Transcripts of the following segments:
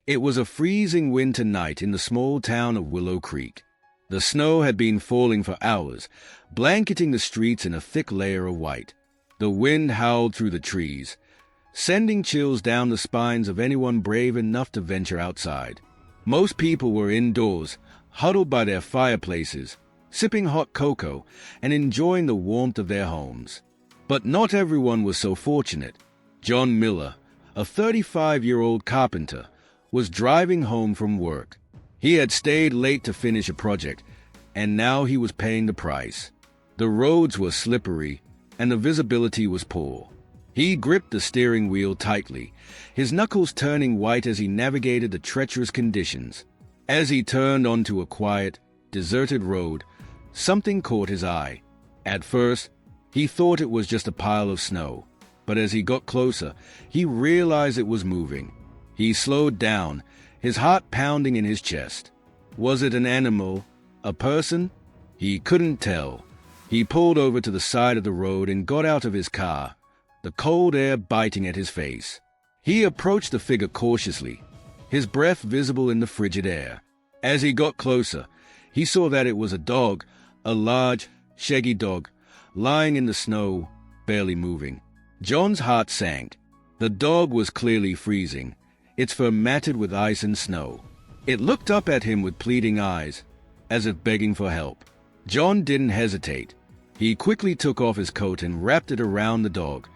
It was a freezing winter night in the small town of Willow Creek. The snow had been falling for hours, blanketing the streets in a thick layer of white. The wind howled through the trees, sending chills down the spines of anyone brave enough to venture outside. Most people were indoors, huddled by their fireplaces, sipping hot cocoa and enjoying the warmth of their homes. But not everyone was so fortunate. John Miller, a 35-year-old carpenter, was driving home from work. He had stayed late to finish a project, and now he was paying the price. The roads were slippery, and the visibility was poor. He gripped the steering wheel tightly, his knuckles turning white as he navigated the treacherous conditions. As he turned onto a quiet, deserted road, something caught his eye. At first, he thought it was just a pile of snow, but as he got closer, he realized it was moving. He slowed down, his heart pounding in his chest. Was it an animal? A person? He couldn't tell. He pulled over to the side of the road and got out of his car, the cold air biting at his face. He approached the figure cautiously, his breath visible in the frigid air. As he got closer, he saw that it was a dog, a large, shaggy dog, lying in the snow, barely moving. John's heart sank. The dog was clearly freezing, its fur matted with ice and snow. It looked up at him with pleading eyes, as if begging for help. John didn't hesitate. He quickly took off his coat and wrapped it around the dog,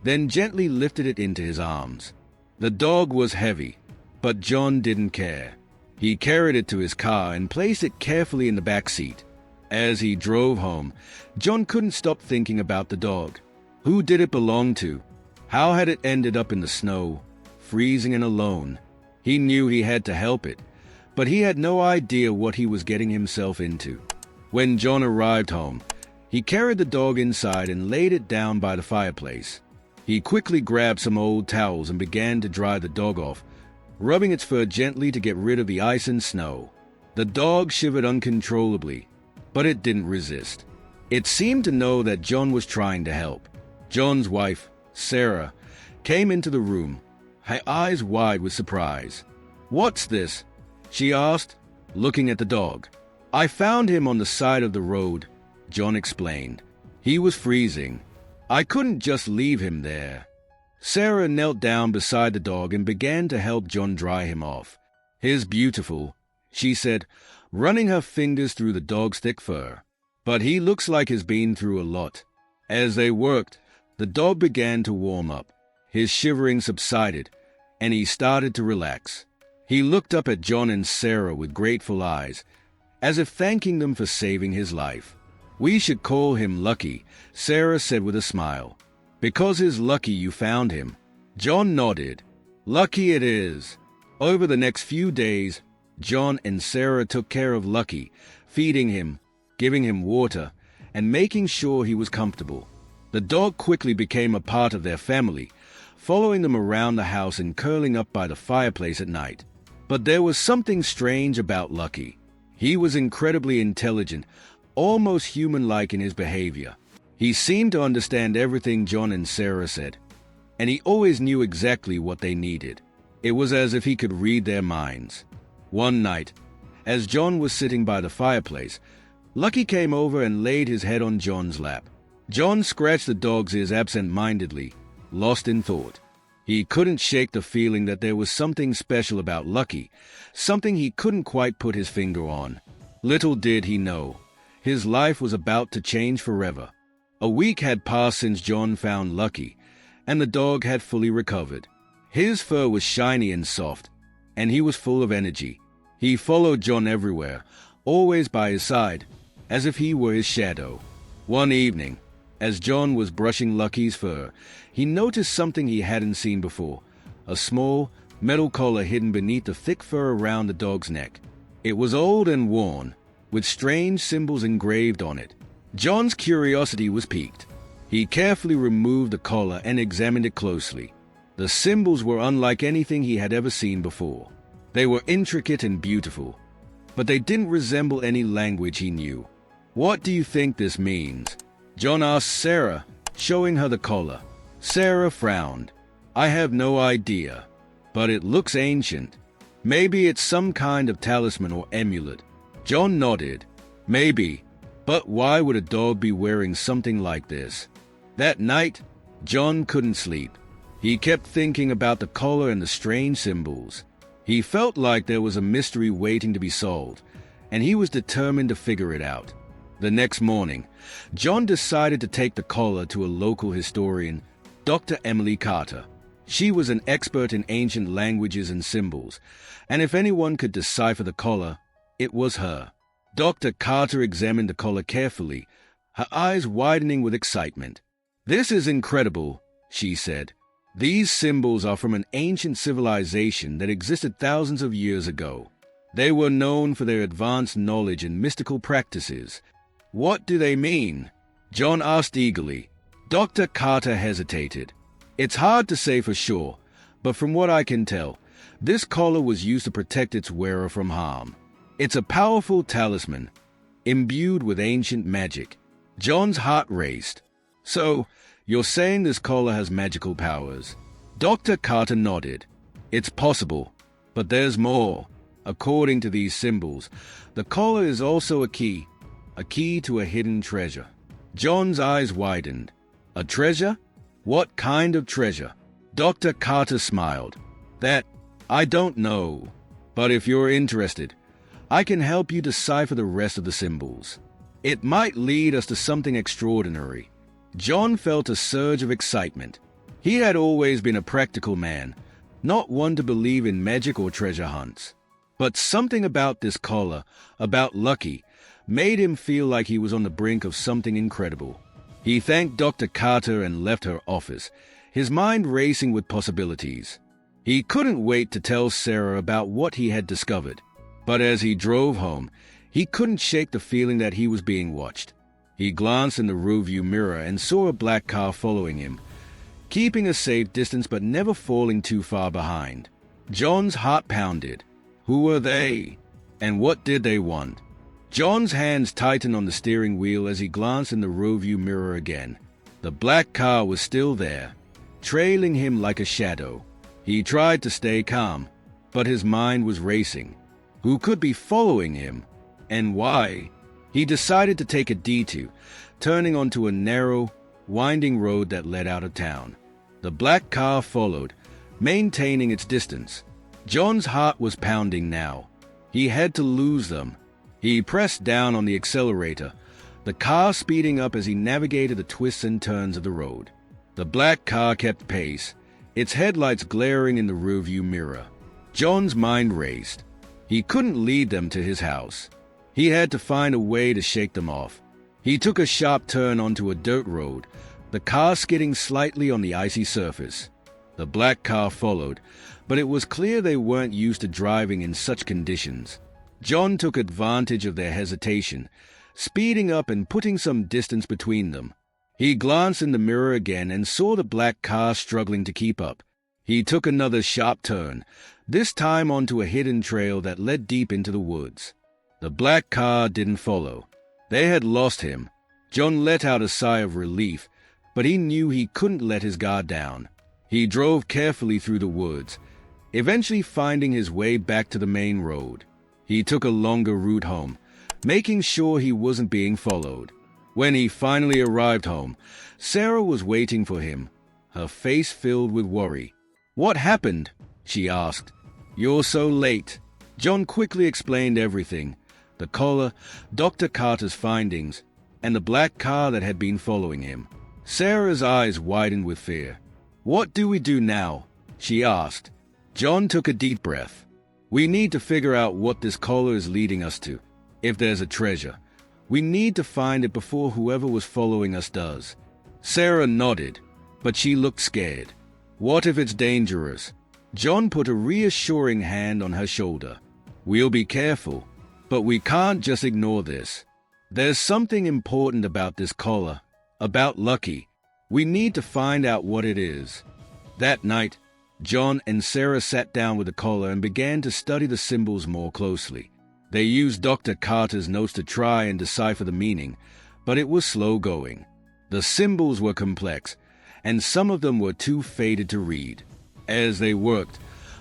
then gently lifted it into his arms. The dog was heavy, but John didn't care. He carried it to his car and placed it carefully in the back seat. As he drove home, John couldn't stop thinking about the dog. Who did it belong to? How had it ended up in the snow, freezing and alone? He knew he had to help it, but he had no idea what he was getting himself into. When John arrived home, he carried the dog inside and laid it down by the fireplace. He quickly grabbed some old towels and began to dry the dog off, rubbing its fur gently to get rid of the ice and snow. The dog shivered uncontrollably, but it didn't resist. It seemed to know that John was trying to help. John's wife, Sarah, came into the room, her eyes wide with surprise. "What's this?" she asked, looking at the dog. "I found him on the side of the road," John explained. "He was freezing. I couldn't just leave him there." Sarah knelt down beside the dog and began to help John dry him off. "He's beautiful," she said, running her fingers through the dog's thick fur. "But he looks like he's been through a lot." As they worked, the dog began to warm up. His shivering subsided, and he started to relax. He looked up at John and Sarah with grateful eyes, as if thanking them for saving his life. "We should call him Lucky," Sarah said with a smile. "Because he's lucky you found him." John nodded. "Lucky it is." Over the next few days, John and Sarah took care of Lucky, feeding him, giving him water, and making sure he was comfortable. The dog quickly became a part of their family, following them around the house and curling up by the fireplace at night. But there was something strange about Lucky. He was incredibly intelligent, almost human-like in his behavior. He seemed to understand everything John and Sarah said, and he always knew exactly what they needed. It was as if he could read their minds. One night, as John was sitting by the fireplace, Lucky came over and laid his head on John's lap. John scratched the dog's ears absent-mindedly, lost in thought. He couldn't shake the feeling that there was something special about Lucky, something he couldn't quite put his finger on. Little did he know, his life was about to change forever. A week had passed since John found Lucky, and the dog had fully recovered. His fur was shiny and soft, and he was full of energy. He followed John everywhere, always by his side, as if he were his shadow. One evening, as John was brushing Lucky's fur, he noticed something he hadn't seen before, a small, metal collar hidden beneath the thick fur around the dog's neck. It was old and worn, with strange symbols engraved on it. John's curiosity was piqued. He carefully removed the collar and examined it closely. The symbols were unlike anything he had ever seen before. They were intricate and beautiful, but they didn't resemble any language he knew. "What do you think this means?" John asked Sarah, showing her the collar. Sarah frowned. "I have no idea, but it looks ancient." Maybe it's some kind of talisman or amulet. John nodded. Maybe. But why would a dog be wearing something like this? That night, John couldn't sleep. He kept thinking about the collar and the strange symbols. He felt like there was a mystery waiting to be solved, and he was determined to figure it out. The next morning, John decided to take the collar to a local historian, Dr. Emily Carter. She was an expert in ancient languages and symbols, and if anyone could decipher the collar, it was her. Dr. Carter examined the collar carefully, her eyes widening with excitement. "This is incredible," she said. "These symbols are from an ancient civilization that existed thousands of years ago. They were known for their advanced knowledge and mystical practices." "What do they mean?" John asked eagerly. Dr. Carter hesitated. "It's hard to say for sure, but from what I can tell, this collar was used to protect its wearer from harm. It's a powerful talisman, imbued with ancient magic." John's heart raced. "So, you're saying this collar has magical powers?" Dr. Carter nodded. "It's possible, but there's more. According to these symbols, the collar is also a key to a hidden treasure." John's eyes widened. "A treasure? What kind of treasure?" Dr. Carter smiled. "That, I don't know. But if you're interested, I can help you decipher the rest of the symbols. It might lead us to something extraordinary." John felt a surge of excitement. He had always been a practical man, not one to believe in magic or treasure hunts. But something about this collar, about Lucky, made him feel like he was on the brink of something incredible. He thanked Dr. Carter and left her office, his mind racing with possibilities. He couldn't wait to tell Sarah about what he had discovered. But as he drove home, he couldn't shake the feeling that he was being watched. He glanced in the rearview mirror and saw a black car following him, keeping a safe distance but never falling too far behind. John's heart pounded. Who were they? And what did they want? John's hands tightened on the steering wheel as he glanced in the rearview mirror again. The black car was still there, trailing him like a shadow. He tried to stay calm, but his mind was racing. Who could be following him? And why? He decided to take a detour, turning onto a narrow, winding road that led out of town. The black car followed, maintaining its distance. John's heart was pounding now. He had to lose them. He pressed down on the accelerator, the car speeding up as he navigated the twists and turns of the road. The black car kept pace, its headlights glaring in the rearview mirror. John's mind raced. He couldn't lead them to his house. He had to find a way to shake them off. He took a sharp turn onto a dirt road, the car skidding slightly on the icy surface. The black car followed, but it was clear they weren't used to driving in such conditions. John took advantage of their hesitation, speeding up and putting some distance between them. He glanced in the mirror again and saw the black car struggling to keep up. He took another sharp turn, this time onto a hidden trail that led deep into the woods. The black car didn't follow. They had lost him. John let out a sigh of relief, but he knew he couldn't let his guard down. He drove carefully through the woods, eventually finding his way back to the main road. He took a longer route home, making sure he wasn't being followed. When he finally arrived home, Sarah was waiting for him, her face filled with worry. "What happened?" she asked. "You're so late." John quickly explained everything: the collar, Dr. Carter's findings, and the black car that had been following him. Sarah's eyes widened with fear. "What do we do now?" she asked. John took a deep breath. "We need to figure out what this collar is leading us to. If there's a treasure, we need to find it before whoever was following us does." Sarah nodded, but she looked scared. "What if it's dangerous?" John put a reassuring hand on her shoulder. "We'll be careful, but we can't just ignore this. There's something important about this collar, about Lucky. We need to find out what it is." That night, John and Sarah sat down with the collar and began to study the symbols more closely. They used Dr. Carter's notes to try and decipher the meaning, but it was slow going. The symbols were complex, and some of them were too faded to read. As they worked,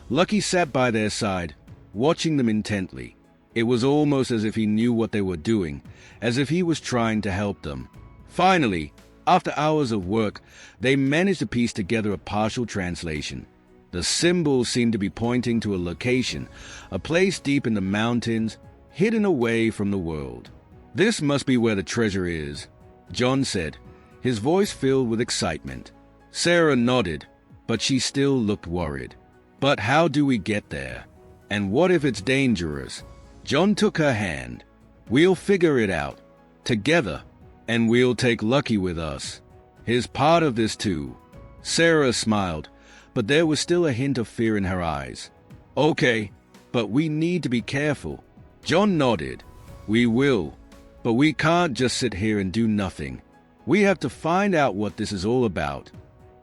Lucky sat by their side, watching them intently. It was almost as if he knew what they were doing, as if he was trying to help them. Finally, after hours of work, they managed to piece together a partial translation. The symbols seemed to be pointing to a location, a place deep in the mountains, hidden away from the world. "This must be where the treasure is," John said, his voice filled with excitement. Sarah nodded, but she still looked worried. "But how do we get there? And what if it's dangerous?" John took her hand. "We'll figure it out. Together. And we'll take Lucky with us. He's part of this too." Sarah smiled, but there was still a hint of fear in her eyes. "Okay, but we need to be careful." John nodded. "We will. But we can't just sit here and do nothing. We have to find out what this is all about."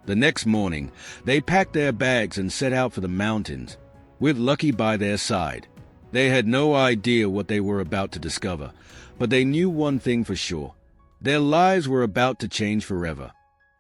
The next morning, they packed their bags and set out for the mountains, with Lucky by their side. They had no idea what they were about to discover, but they knew one thing for sure. Their lives were about to change forever.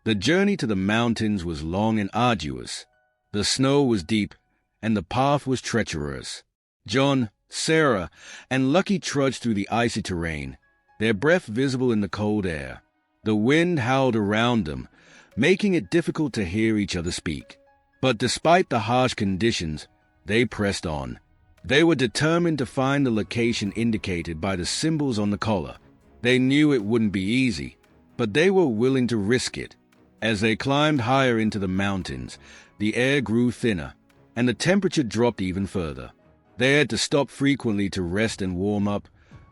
The journey to the mountains was long and arduous. The snow was deep, and the path was treacherous. John, Sarah, and Lucky trudged through the icy terrain, their breath visible in the cold air. The wind howled around them, making it difficult to hear each other speak. But despite the harsh conditions, they pressed on. They were determined to find the location indicated by the symbols on the collar. They knew it wouldn't be easy, but they were willing to risk it. As they climbed higher into the mountains, the air grew thinner, and the temperature dropped even further. They had to stop frequently to rest and warm up,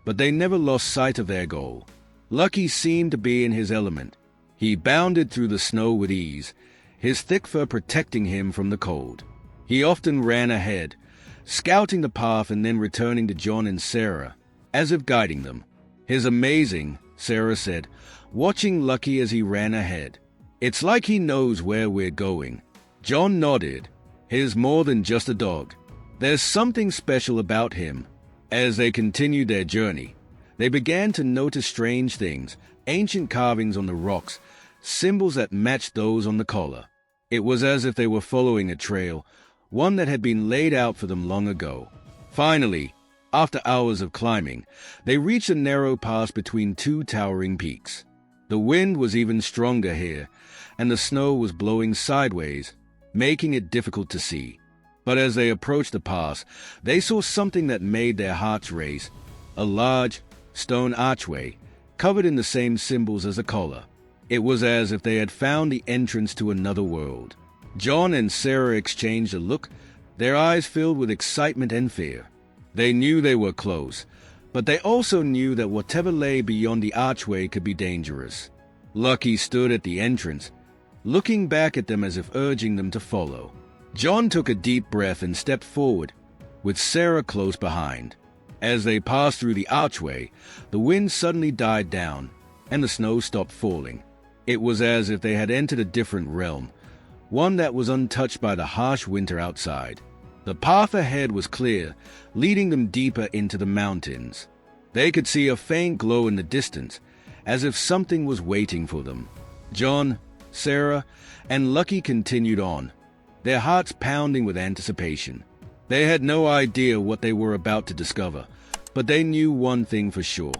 but they never lost sight of their goal. Lucky seemed to be in his element. He bounded through the snow with ease, his thick fur protecting him from the cold. He often ran ahead, scouting the path and then returning to John and Sarah, as if guiding them. "He's amazing," Sarah said, watching Lucky as he ran ahead. "It's like he knows where we're going." John nodded. "He's more than just a dog. There's something special about him." As they continued their journey, they began to notice strange things, ancient carvings on the rocks, symbols that matched those on the collar. It was as if they were following a trail, one that had been laid out for them long ago. Finally, after hours of climbing, they reached a narrow pass between two towering peaks. The wind was even stronger here, and the snow was blowing sideways, making it difficult to see. But as they approached the pass, they saw something that made their hearts race: a large, stone archway, covered in the same symbols as the collar. It was as if they had found the entrance to another world. John and Sarah exchanged a look, their eyes filled with excitement and fear. They knew they were close, but they also knew that whatever lay beyond the archway could be dangerous. Lucky stood at the entrance, looking back at them as if urging them to follow. John took a deep breath and stepped forward, with Sarah close behind. As they passed through the archway, the wind suddenly died down, and the snow stopped falling. It was as if they had entered a different realm, one that was untouched by the harsh winter outside. The path ahead was clear, leading them deeper into the mountains. They could see a faint glow in the distance, as if something was waiting for them. John, Sarah, and Lucky continued on, their hearts pounding with anticipation. They had no idea what they were about to discover, but they knew one thing for sure.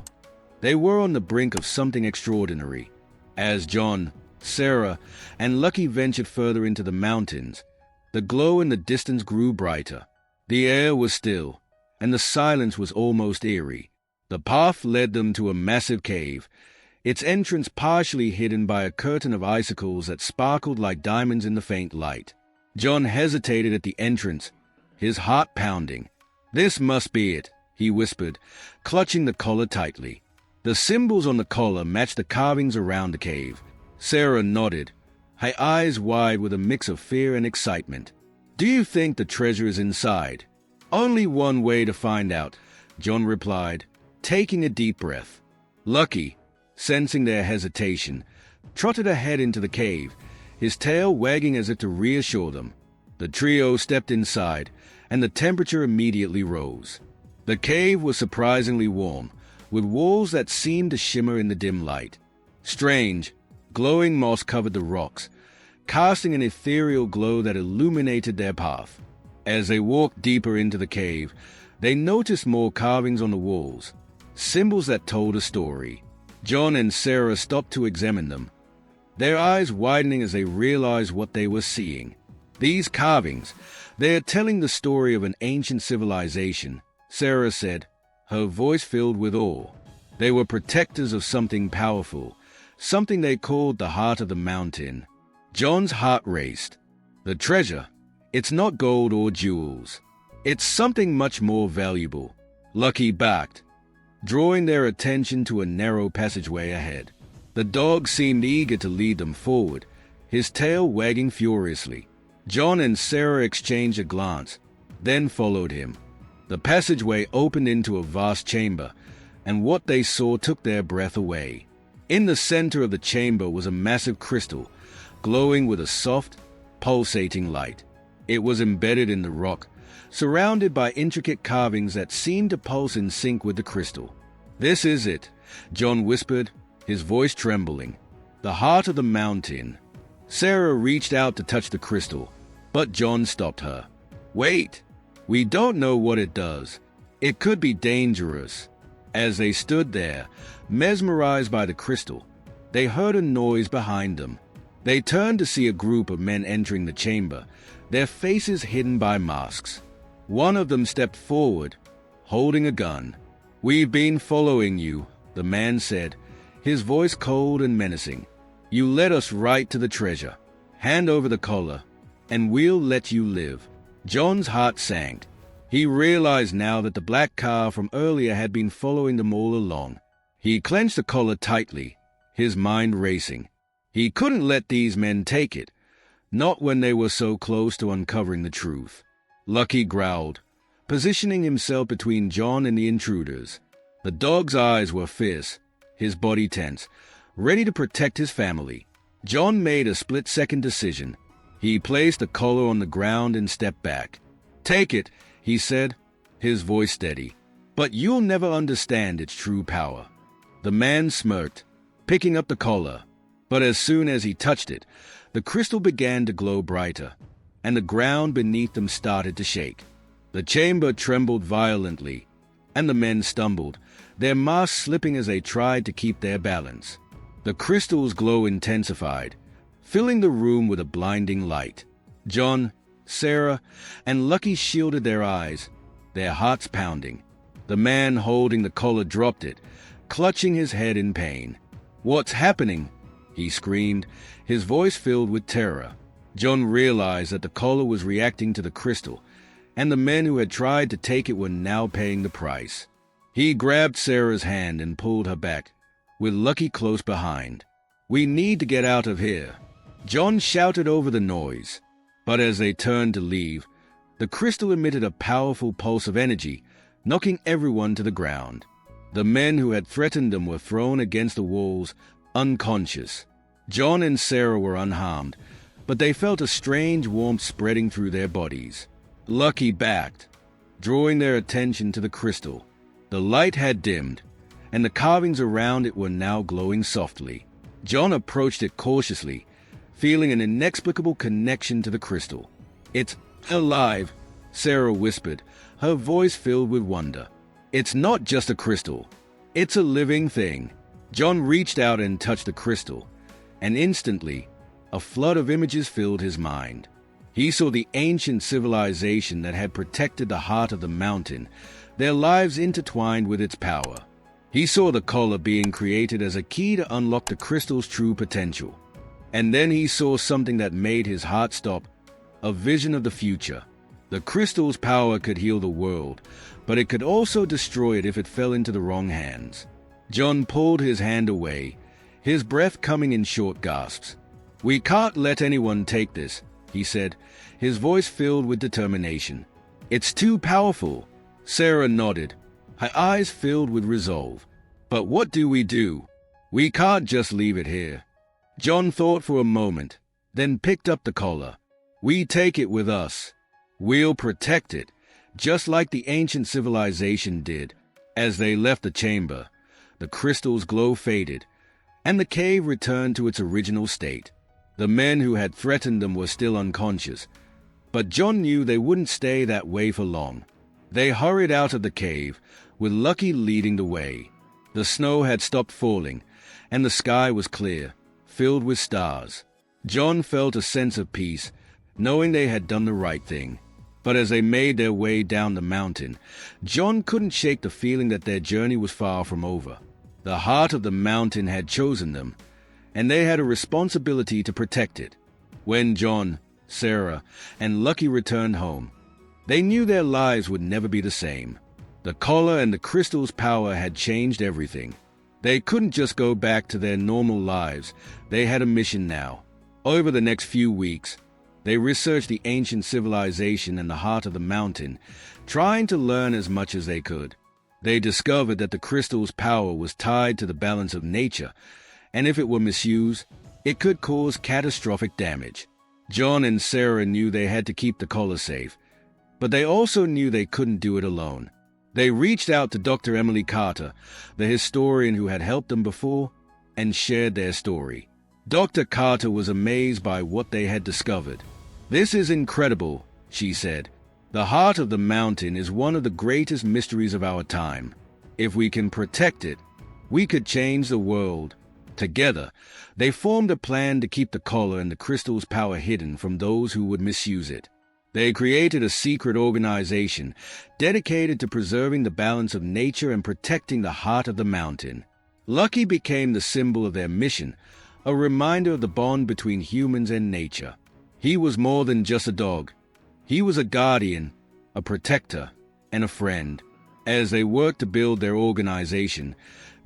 They were on the brink of something extraordinary. As John, Sarah, and Lucky ventured further into the mountains, the glow in the distance grew brighter. The air was still, and the silence was almost eerie. The path led them to a massive cave, its entrance partially hidden by a curtain of icicles that sparkled like diamonds in the faint light. John hesitated at the entrance, his heart pounding. "This must be it," he whispered, clutching the collar tightly. The symbols on the collar matched the carvings around the cave. Sarah nodded, her eyes wide with a mix of fear and excitement. "Do you think the treasure is inside?" "Only one way to find out," John replied, taking a deep breath. Lucky, sensing their hesitation, trotted ahead into the cave, his tail wagging as if to reassure them. The trio stepped inside, and the temperature immediately rose. The cave was surprisingly warm, with walls that seemed to shimmer in the dim light. Strange, glowing moss covered the rocks, casting an ethereal glow that illuminated their path. As they walked deeper into the cave, they noticed more carvings on the walls, symbols that told a story. John and Sarah stopped to examine them, their eyes widening as they realized what they were seeing. These carvings, they're telling the story of an ancient civilization, Sarah said, her voice filled with awe. They were protectors of something powerful, something they called the heart of the mountain. John's heart raced. The treasure, it's not gold or jewels. It's something much more valuable. Lucky backed, drawing their attention to a narrow passageway ahead. The dog seemed eager to lead them forward, his tail wagging furiously. John and Sarah exchanged a glance, then followed him. The passageway opened into a vast chamber, and what they saw took their breath away. In the center of the chamber was a massive crystal, glowing with a soft, pulsating light. It was embedded in the rock, surrounded by intricate carvings that seemed to pulse in sync with the crystal. "This is it," John whispered, his voice trembling. "The heart of the mountain." Sarah reached out to touch the crystal, but John stopped her. "Wait! We don't know what it does. It could be dangerous." As they stood there, mesmerized by the crystal, they heard a noise behind them. They turned to see a group of men entering the chamber, their faces hidden by masks. One of them stepped forward, holding a gun. "We've been following you," the man said, his voice cold and menacing. "You led us right to the treasure. Hand over the collar, and we'll let you live." John's heart sank. He realized now that the black car from earlier had been following them all along. He clenched the collar tightly, his mind racing. He couldn't let these men take it, not when they were so close to uncovering the truth. Lucky growled, positioning himself between John and the intruders. The dog's eyes were fierce, his body tense, ready to protect his family. John made a split-second decision. He placed the collar on the ground and stepped back. "Take it," he said, his voice steady, "but you'll never understand its true power." The man smirked, picking up the collar, but as soon as he touched it, the crystal began to glow brighter, and the ground beneath them started to shake. The chamber trembled violently, and the men stumbled, their masks slipping as they tried to keep their balance. The crystal's glow intensified, filling the room with a blinding light. John, Sarah, and Lucky shielded their eyes, their hearts pounding. The man holding the collar dropped it, clutching his head in pain. "What's happening?" he screamed, his voice filled with terror. John realized that the collar was reacting to the crystal, and the men who had tried to take it were now paying the price. He grabbed Sarah's hand and pulled her back, with Lucky close behind. "We need to get out of here," John shouted over the noise. But as they turned to leave, the crystal emitted a powerful pulse of energy, knocking everyone to the ground. The men who had threatened them were thrown against the walls, unconscious. John and Sarah were unharmed, but they felt a strange warmth spreading through their bodies. Lucky backed, drawing their attention to the crystal. The light had dimmed, and the carvings around it were now glowing softly. John approached it cautiously, feeling an inexplicable connection to the crystal. "It's alive," Sarah whispered, her voice filled with wonder. "It's not just a crystal. It's a living thing." John reached out and touched the crystal, and instantly, a flood of images filled his mind. He saw the ancient civilization that had protected the heart of the mountain, their lives intertwined with its power. He saw the collar being created as a key to unlock the crystal's true potential. And then he saw something that made his heart stop, a vision of the future. The crystal's power could heal the world, but it could also destroy it if it fell into the wrong hands. John pulled his hand away, his breath coming in short gasps. "We can't let anyone take this," he said, his voice filled with determination. "It's too powerful." Sarah nodded, her eyes filled with resolve. "But what do? We can't just leave it here." John thought for a moment, then picked up the collar. "We take it with us. We'll protect it, just like the ancient civilization did." As they left the chamber, the crystal's glow faded, and the cave returned to its original state. The men who had threatened them were still unconscious, But John knew they wouldn't stay that way for long. They hurried out of the cave, with Lucky leading the way. The snow had stopped falling, and the sky was clear, filled with stars. John felt a sense of peace, knowing they had done the right thing. But as they made their way down the mountain, John couldn't shake the feeling that their journey was far from over. The heart of the mountain had chosen them, and they had a responsibility to protect it. When John, Sarah, and Lucky returned home, they knew their lives would never be the same. The collar and the crystal's power had changed everything. They couldn't just go back to their normal lives. They had a mission now. Over the next few weeks, they researched the ancient civilization in the heart of the mountain, trying to learn as much as they could. They discovered that the crystal's power was tied to the balance of nature, and if it were misused, it could cause catastrophic damage. John and Sarah knew they had to keep the collar safe, but they also knew they couldn't do it alone. They reached out to Dr. Emily Carter, the historian who had helped them before, and shared their story. Dr. Carter was amazed by what they had discovered. "This is incredible," she said. "The heart of the mountain is one of the greatest mysteries of our time. If we can protect it, we could change the world." Together, they formed a plan to keep the collar and the crystal's power hidden from those who would misuse it. They created a secret organization dedicated to preserving the balance of nature and protecting the heart of the mountain. Lucky became the symbol of their mission, a reminder of the bond between humans and nature. He was more than just a dog. He was a guardian, a protector, and a friend. As they worked to build their organization,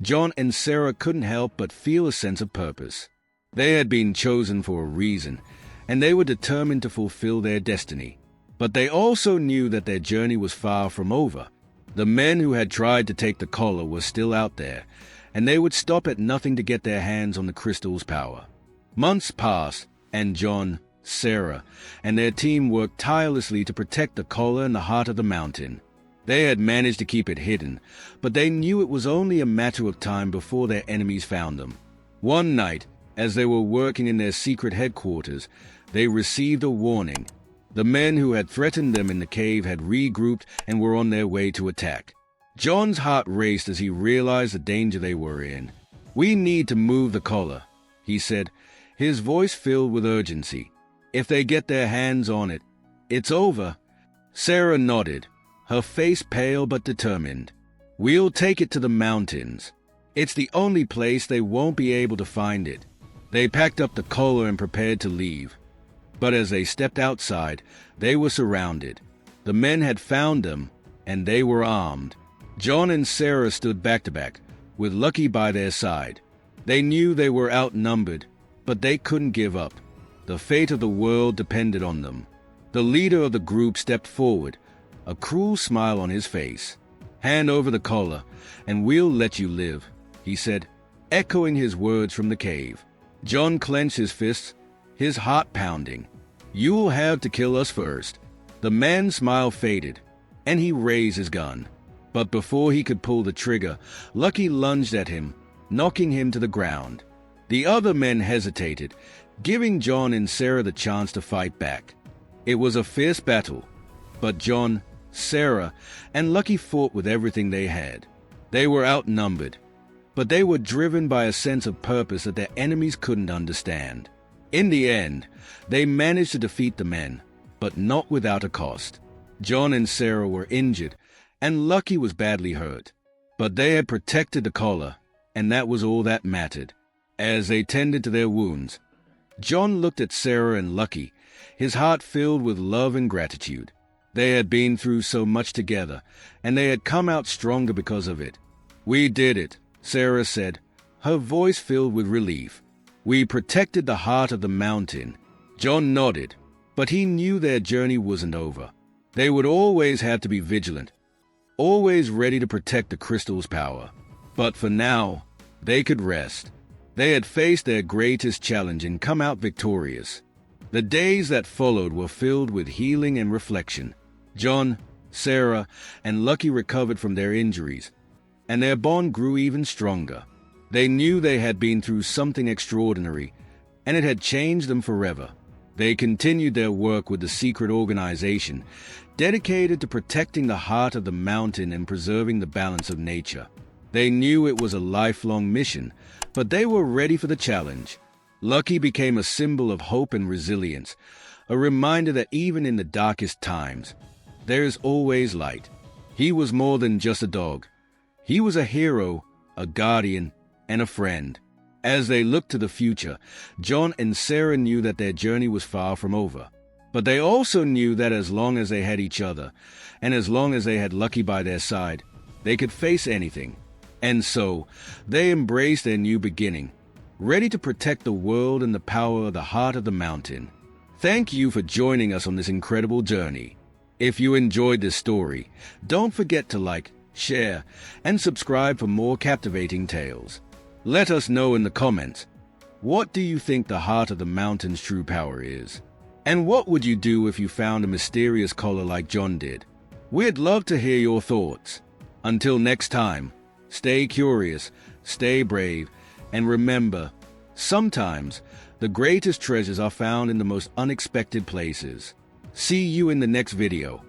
John and Sarah couldn't help but feel a sense of purpose. They had been chosen for a reason, and they were determined to fulfill their destiny. But they also knew that their journey was far from over. The men who had tried to take the collar were still out there, and they would stop at nothing to get their hands on the crystal's power. Months passed, and John, Sarah, and their team worked tirelessly to protect the collar and the heart of the mountain. They had managed to keep it hidden, but they knew it was only a matter of time before their enemies found them. One night, as they were working in their secret headquarters, they received a warning. The men who had threatened them in the cave had regrouped and were on their way to attack. John's heart raced as he realized the danger they were in. "We need to move the collar," he said, his voice filled with urgency. "If they get their hands on it, it's over." Sarah nodded, her face pale but determined. "We'll take it to the mountains. It's the only place they won't be able to find it." They packed up the collar and prepared to leave. But as they stepped outside, they were surrounded. The men had found them, and they were armed. John and Sarah stood back to back, with Lucky by their side. They knew they were outnumbered, but they couldn't give up. The fate of the world depended on them. The leader of the group stepped forward, a cruel smile on his face. "Hand over the collar, and we'll let you live," he said, echoing his words from the cave. John clenched his fists, his heart pounding. "You'll have to kill us first." The man's smile faded, and he raised his gun. But before he could pull the trigger, Lucky lunged at him, knocking him to the ground. The other men hesitated, giving John and Sarah the chance to fight back. It was a fierce battle, but John, Sarah, and Lucky fought with everything they had. They were outnumbered, but they were driven by a sense of purpose that their enemies couldn't understand. In the end, they managed to defeat the men, but not without a cost. John and Sarah were injured, and Lucky was badly hurt. But they had protected the collar, and that was all that mattered. As they tended to their wounds, John looked at Sarah and Lucky, his heart filled with love and gratitude. They had been through so much together, and they had come out stronger because of it. "We did it," Sarah said, her voice filled with relief. "We protected the heart of the mountain." John nodded, but he knew their journey wasn't over. They would always have to be vigilant, always ready to protect the crystal's power. But for now, they could rest. They had faced their greatest challenge and come out victorious. The days that followed were filled with healing and reflection. John, Sarah, and Lucky recovered from their injuries, and their bond grew even stronger. They knew they had been through something extraordinary, and it had changed them forever. They continued their work with the secret organization, dedicated to protecting the heart of the mountain and preserving the balance of nature. They knew it was a lifelong mission, but they were ready for the challenge. Lucky became a symbol of hope and resilience, a reminder that even in the darkest times, there is always light. He was more than just a dog. He was a hero, a guardian, and a friend. As they looked to the future, John and Sarah knew that their journey was far from over. But they also knew that as long as they had each other, and as long as they had Lucky by their side, they could face anything. And so, they embraced their new beginning, ready to protect the world and the power of the heart of the mountain. Thank you for joining us on this incredible journey. If you enjoyed this story, don't forget to like, share, and subscribe for more captivating tales. Let us know in the comments, what do you think the heart of the mountain's true power is? And what would you do if you found a mysterious color like John did? We'd love to hear your thoughts. Until next time, stay curious, stay brave, and remember, sometimes the greatest treasures are found in the most unexpected places. See you in the next video.